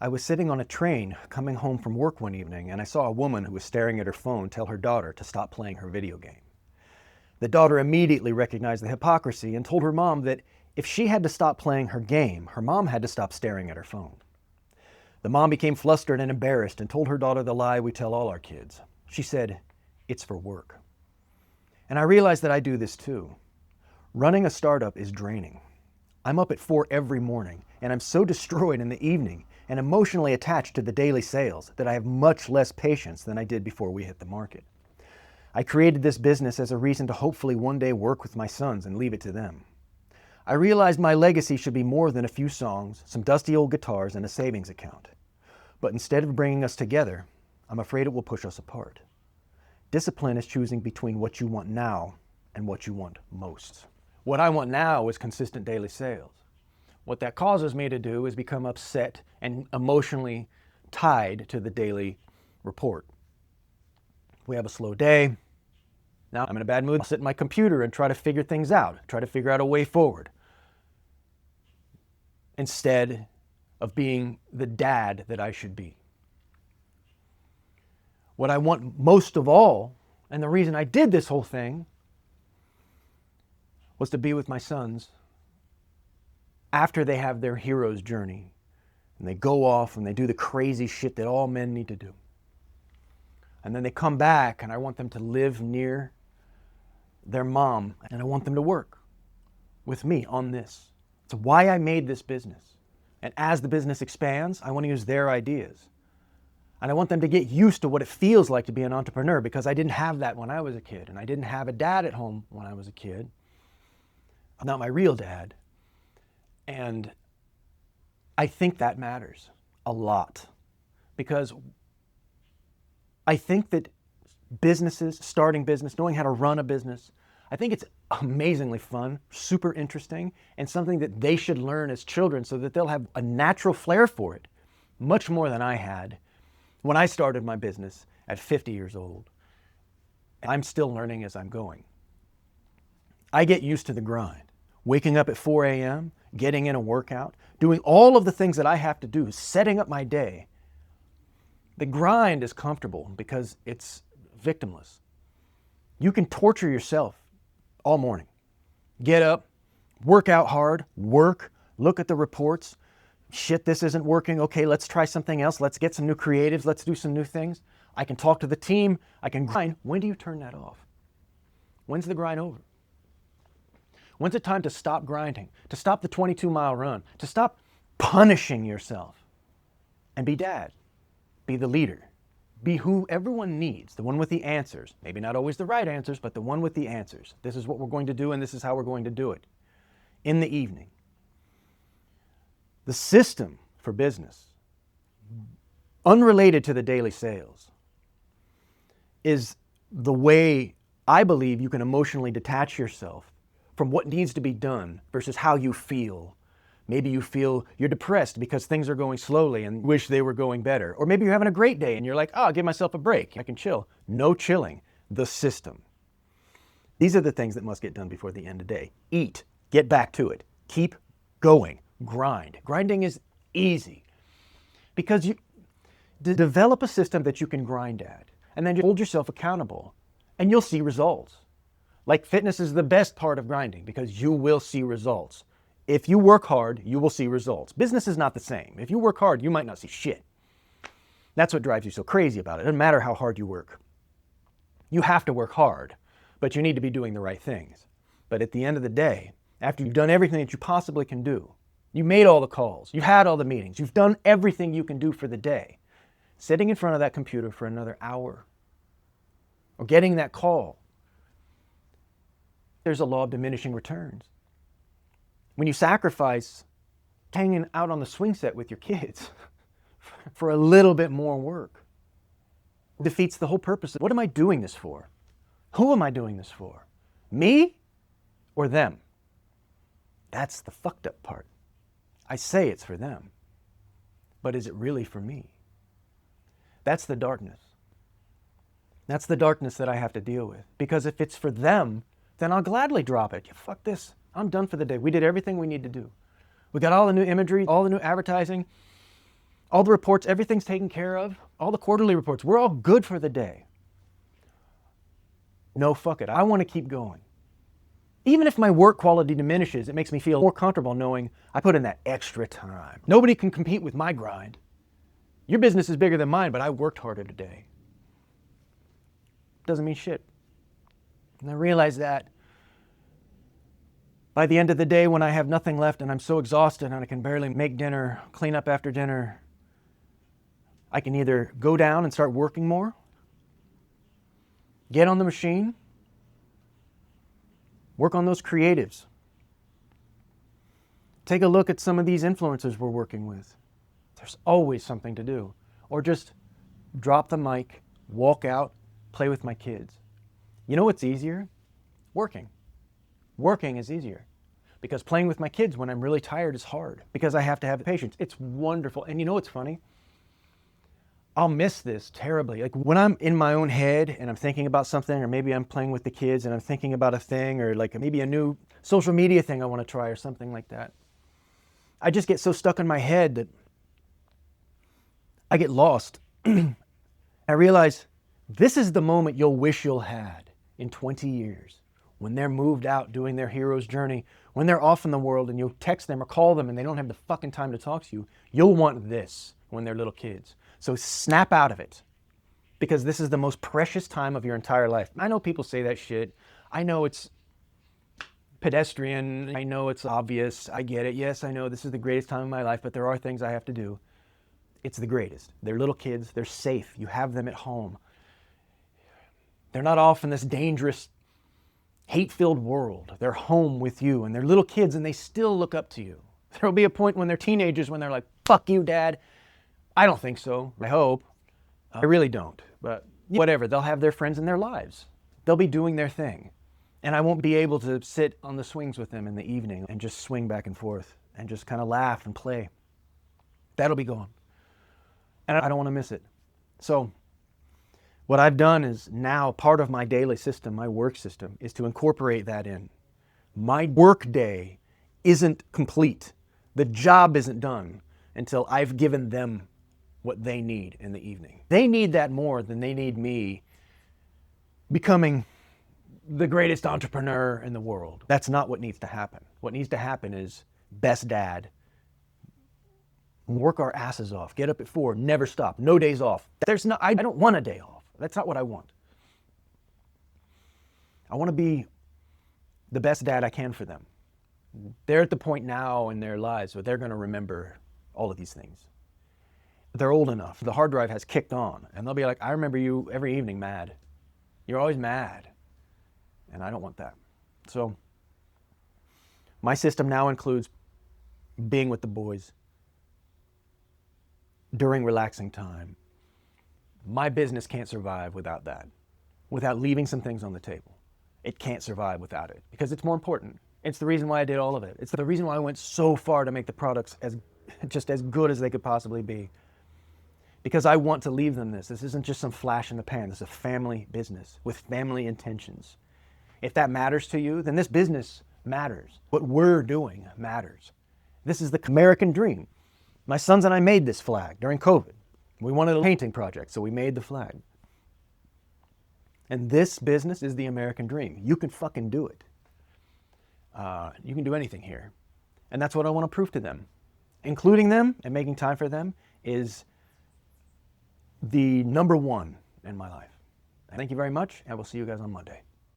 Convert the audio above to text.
I was sitting on a train coming home from work one evening, and I saw a woman who was staring at her phone tell her daughter to stop playing her video game. The daughter immediately recognized the hypocrisy and told her mom that if she had to stop playing her game, her mom had to stop staring at her phone. The mom became flustered and embarrassed and told her daughter the lie we tell all our kids. She said, "It's for work." And I realized that I do this too. Running a startup is draining. I'm up at 4 every morning, and I'm so destroyed in the evening and emotionally attached to the daily sales that I have much less patience than I did before we hit the market. I created this business as a reason to hopefully one day work with my sons and leave it to them. I realized my legacy should be more than a few songs, some dusty old guitars, and a savings account. But instead of bringing us together, I'm afraid it will push us apart. Discipline is choosing between what you want now and what you want most. What I want now is consistent daily sales. What that causes me to do is become upset and emotionally tied to the daily report. We have a slow day. Now I'm in a bad mood. I'll sit in my computer and try to figure things out, try to figure out a way forward, instead of being the dad that I should be. What I want most of all, and the reason I did this whole thing, was to be with my sons after they have their hero's journey and they go off and they do the crazy shit that all men need to do. And then they come back, and I want them to live near their mom, and I want them to work with me on this. It's why I made this business. And as the business expands, I want to use their ideas. And I want them to get used to what it feels like to be an entrepreneur, because I didn't have that when I was a kid, and I didn't have a dad at home when I was a kid. I'm not my real dad. And I think that matters a lot, because I think that businesses, starting business, knowing how to run a business, I think it's amazingly fun, super interesting, and something that they should learn as children so that they'll have a natural flair for it, much more than I had when I started my business at 50 years old. I'm still learning as I'm going. I get used to the grind. Waking up at 4 a.m., getting in a workout, doing all of the things that I have to do, setting up my day. The grind is comfortable because it's victimless. You can torture yourself all morning. Get up, work out hard, work, look at the reports. Shit, this isn't working. Okay, let's try something else. Let's get some new creatives. Let's do some new things. I can talk to the team. I can grind. When do you turn that off? When's the grind over? When's it time to stop grinding, to stop the 22-mile run, to stop punishing yourself and be dad? Be the leader. Be who everyone needs, the one with the answers. Maybe not always the right answers, but the one with the answers. This is what we're going to do, and this is how we're going to do it. In the evening. The system for business, unrelated to the daily sales, is the way I believe you can emotionally detach yourself from what needs to be done versus how you feel. Maybe you feel you're depressed because things are going slowly and wish they were going better. Or maybe you're having a great day and you're like, oh, I'll give myself a break. I can chill. No chilling. The system. These are the things that must get done before the end of the day. Eat. Get back to it. Keep going. Grind. Grinding is easy because you develop a system that you can grind at, and then you hold yourself accountable and you'll see results. Like fitness is the best part of grinding because you will see results. If you work hard, you will see results. Business is not the same. If you work hard, you might not see shit. That's what drives you so crazy about it. It doesn't matter how hard you work. You have to work hard, but you need to be doing the right things. But at the end of the day, after you've done everything that you possibly can do, you made all the calls, you had all the meetings, you've done everything you can do for the day, sitting in front of that computer for another hour, or getting that call, there's a law of diminishing returns. When you sacrifice hanging out on the swing set with your kids for a little bit more work, it defeats the whole purpose. What am I doing this for? Who am I doing this for? Me or them? That's the fucked up part. I say it's for them, but is it really for me? That's the darkness. That's the darkness that I have to deal with. Because if it's for them, then I'll gladly drop it. Yeah, fuck this. I'm done for the day. We did everything we need to do. We got all the new imagery, all the new advertising. All the reports, everything's taken care of. All the quarterly reports, we're all good for the day. No, fuck it. I want to keep going. Even if my work quality diminishes, it makes me feel more comfortable knowing I put in that extra time. Nobody can compete with my grind. Your business is bigger than mine, but I worked harder today. Doesn't mean shit. And I realize that by the end of the day, when I have nothing left and I'm so exhausted and I can barely make dinner, clean up after dinner, I can either go down and start working more, get on the machine, work on those creatives, take a look at some of these influencers we're working with. There's always something to do. Or just drop the mic, walk out, play with my kids. You know what's easier? Working. Working is easier. Because playing with my kids when I'm really tired is hard. Because I have to have patience. It's wonderful. And you know what's funny? I'll miss this terribly. Like when I'm in my own head and I'm thinking about something, or maybe I'm playing with the kids and I'm thinking about a thing, or like maybe a new social media thing I want to try or something like that. I just get so stuck in my head that I get lost. I realize this is the moment you'll wish you'll had in 20 years. When they're moved out doing their hero's journey, when they're off in the world and you'll text them or call them and they don't have the fucking time to talk to you, you'll want this when they're little kids. So snap out of it, because this is the most precious time of your entire life. I know people say that shit. I know it's pedestrian. I know it's obvious. I get it. Yes, I know this is the greatest time of my life, but there are things I have to do. It's the greatest. They're little kids. They're safe. You have them at home. They're not off in this dangerous, hate-filled world. They're home with you, and they're little kids, and they still look up to you. There'll be a point when they're teenagers when they're like, fuck you, Dad. I don't think so. I hope. I really don't. But whatever. They'll have their friends in their lives. They'll be doing their thing. And I won't be able to sit on the swings with them in the evening and just swing back and forth and just kind of laugh and play. That'll be gone. And I don't want to miss it. So what I've done is now part of my daily system, my work system, is to incorporate that in. My work day isn't complete. The job isn't done until I've given them what they need in the evening. They need that more than they need me becoming the greatest entrepreneur in the world. That's not what needs to happen. What needs to happen is best dad, work our asses off, get up at 4, never stop, no days off. I don't want a day off. That's not what I want. I want to be the best dad I can for them. They're at the point now in their lives where they're going to remember all of these things. They're old enough. The hard drive has kicked on, and they'll be like, I remember you every evening mad. You're always mad. And I don't want that. So my system now includes being with the boys during relaxing time. My business can't survive without that, without leaving some things on the table. It can't survive without it because it's more important. It's the reason why I did all of it. It's the reason why I went so far to make the products just as good as they could possibly be. Because I want to leave them this. This isn't just some flash in the pan. This is a family business with family intentions. If that matters to you, then this business matters. What we're doing matters. This is the American dream. My sons and I made this flag during COVID. We wanted a painting project, so we made the flag. And this business is the American dream. You can fucking do it. You can do anything here. And that's what I want to prove to them. Including them and making time for them is the number one in my life. Thank you very much, and we'll see you guys on Monday.